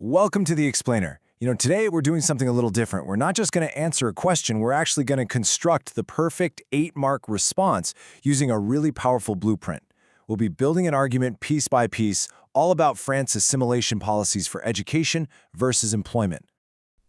Welcome to the Explainer. Today we're doing something a little different. We're not just going to answer a question, we're actually going to construct the perfect 8-mark response using a really powerful blueprint. We'll be building an argument piece by piece, all about France's assimilation policies for education versus employment.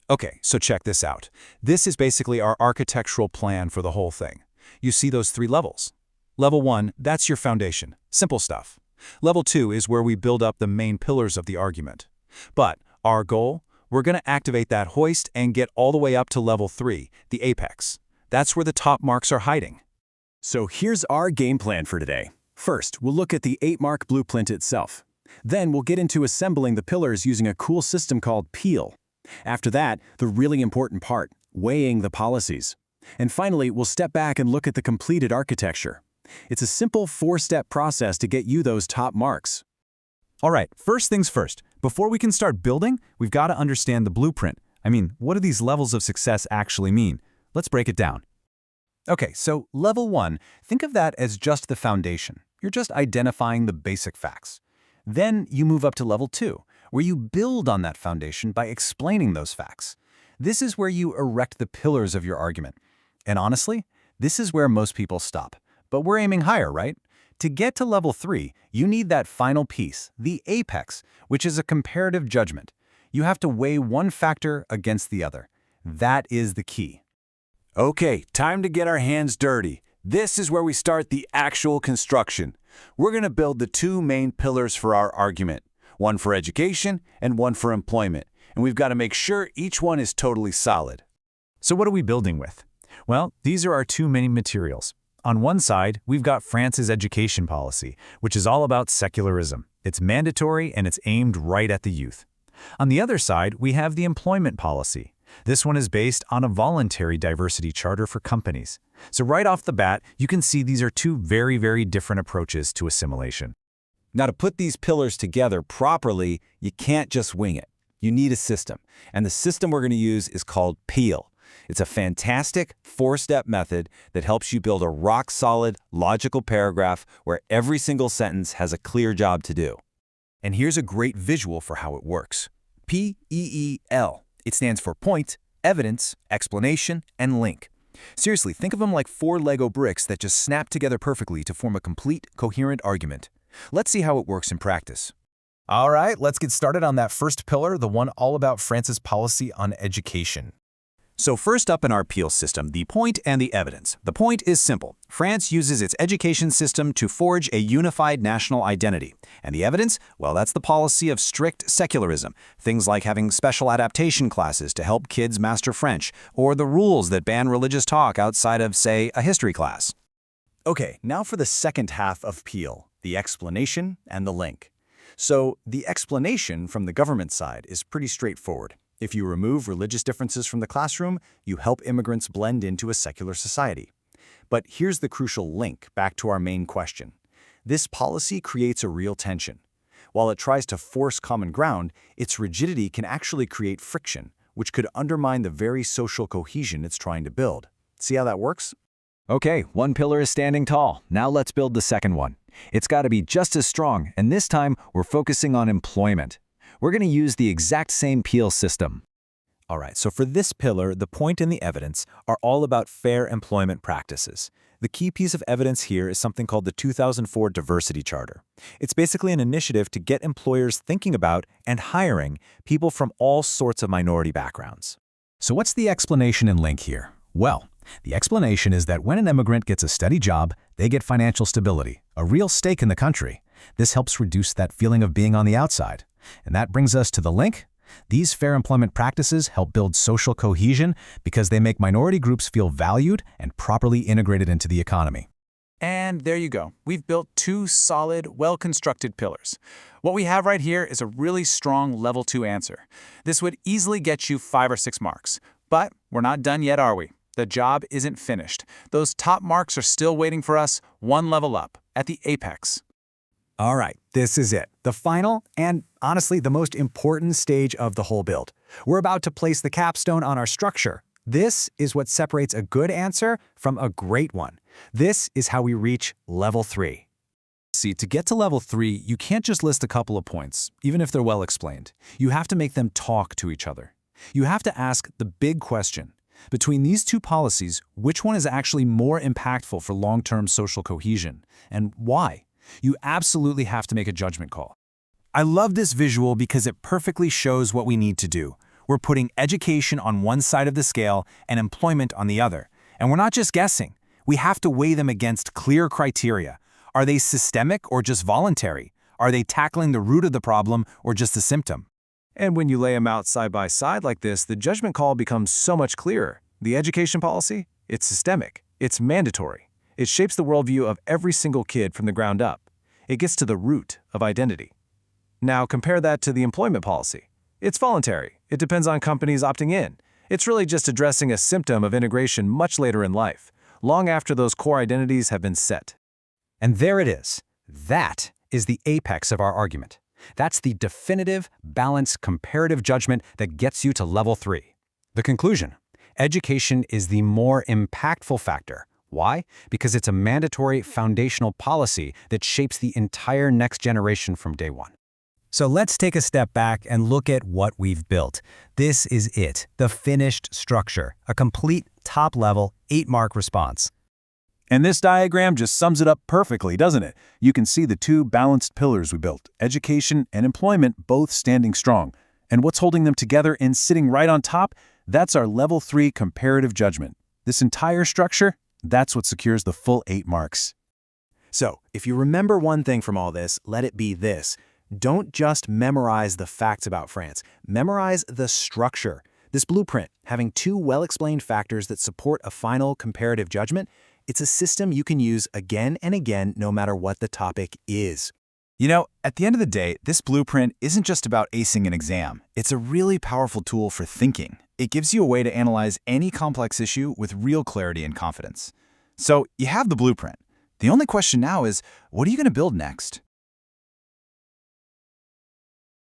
Okay, so check this out. This is basically our architectural plan for the whole thing. You see those 3 levels. Level 1, that's your foundation. Simple stuff. Level 2 is where we build up the main pillars of the argument. But our goal? We're going to activate that hoist and get all the way up to level 3, the apex. That's where the top marks are hiding. So here's our game plan for today. First, we'll look at the 8-mark blueprint itself. Then we'll get into assembling the pillars using a cool system called Peel. After that, the really important part, weighing the policies. And finally, we'll step back and look at the completed architecture. It's a simple 4-step process to get you those top marks. All right, first things first. Before we can start building, we've got to understand the blueprint. What do these levels of success actually mean? Let's break it down. Okay, so level 1, think of that as just the foundation. You're just identifying the basic facts. Then you move up to level 2, where you build on that foundation by explaining those facts. This is where you erect the pillars of your argument. And honestly, this is where most people stop. But we're aiming higher, right? To get to level 3, you need that final piece, the apex, which is a comparative judgment. You have to weigh one factor against the other. That is the key. Okay, time to get our hands dirty. This is where we start the actual construction. We're going to build the 2 main pillars for our argument, one for education and one for employment. And we've got to make sure each one is totally solid. So what are we building with? Well, these are our 2 main materials. On one side, we've got France's education policy, which is all about secularism. It's mandatory and it's aimed right at the youth. On the other side, we have the employment policy. This one is based on a voluntary diversity charter for companies. So right off the bat, you can see these are 2 very, very different approaches to assimilation. Now, to put these pillars together properly, you can't just wing it. You need a system. And the system we're going to use is called Peel. It's a fantastic 4-step method that helps you build a rock-solid, logical paragraph where every single sentence has a clear job to do. And here's a great visual for how it works. P-E-E-L. It stands for point, evidence, explanation, and link. Seriously, think of them like 4 Lego bricks that just snap together perfectly to form a complete, coherent argument. Let's see how it works in practice. All right, let's get started on that first pillar, the one all about France's policy on education. So first up in our Peel system, the point and the evidence. The point is simple. France uses its education system to forge a unified national identity. And the evidence? Well, that's the policy of strict secularism. Things like having special adaptation classes to help kids master French, or the rules that ban religious talk outside of, say, a history class. Okay, now for the second half of Peel, the explanation and the link. So the explanation from the government side is pretty straightforward. If you remove religious differences from the classroom, you help immigrants blend into a secular society. But here's the crucial link back to our main question. This policy creates a real tension. While it tries to force common ground, its rigidity can actually create friction, which could undermine the very social cohesion it's trying to build. See how that works? Okay, one pillar is standing tall. Now let's build the second one. It's got to be just as strong, and this time we're focusing on employment. We're going to use the exact same Peel system. All right, so for this pillar, the point and the evidence are all about fair employment practices. The key piece of evidence here is something called the 2004 Diversity Charter. It's basically an initiative to get employers thinking about and hiring people from all sorts of minority backgrounds. So what's the explanation and link here? Well, the explanation is that when an immigrant gets a steady job, they get financial stability, a real stake in the country. This helps reduce that feeling of being on the outside. And that brings us to the link. These fair employment practices help build social cohesion because they make minority groups feel valued and properly integrated into the economy. And there you go. We've built 2 solid, well-constructed pillars. What we have right here is a really strong level 2 answer. This would easily get you 5 or 6 marks. But we're not done yet, are we? The job isn't finished. Those top marks are still waiting for us, one level up, at the apex. All right, this is it. The final and, honestly, the most important stage of the whole build. We're about to place the capstone on our structure. This is what separates a good answer from a great one. This is how we reach level 3. See, to get to level 3, you can't just list a couple of points, even if they're well explained. You have to make them talk to each other. You have to ask the big question. Between these two policies, which one is actually more impactful for long-term social cohesion, and why? You absolutely have to make a judgment call. I love this visual because it perfectly shows what we need to do. We're putting education on one side of the scale and employment on the other. And we're not just guessing. We have to weigh them against clear criteria. Are they systemic or just voluntary? Are they tackling the root of the problem or just the symptom? And when you lay them out side by side like this, the judgment call becomes so much clearer. The education policy, it's systemic. It's mandatory. It shapes the worldview of every single kid from the ground up. It gets to the root of identity. Now compare that to the employment policy. It's voluntary. It depends on companies opting in. It's really just addressing a symptom of integration much later in life, long after those core identities have been set. And there it is. That is the apex of our argument. That's the definitive, balanced, comparative judgment that gets you to level 3. The conclusion: education is the more impactful factor. Why? Because it's a mandatory foundational policy that shapes the entire next generation from day one. So let's take a step back and look at what we've built. This is it, the finished structure, a complete top-level 8-mark response. And this diagram just sums it up perfectly, doesn't it? You can see the two balanced pillars we built, education and employment, both standing strong. And what's holding them together and sitting right on top? That's our level 3 comparative judgment. This entire structure, that's what secures the full 8 marks. So, if you remember one thing from all this, let it be this. Don't just memorize the facts about France. Memorize the structure. This blueprint, having two well-explained factors that support a final comparative judgment, it's a system you can use again and again no matter what the topic is. You know, at the end of the day, this blueprint isn't just about acing an exam. It's a really powerful tool for thinking. It gives you a way to analyze any complex issue with real clarity and confidence. So you have the blueprint. The only question now is, what are you going to build next?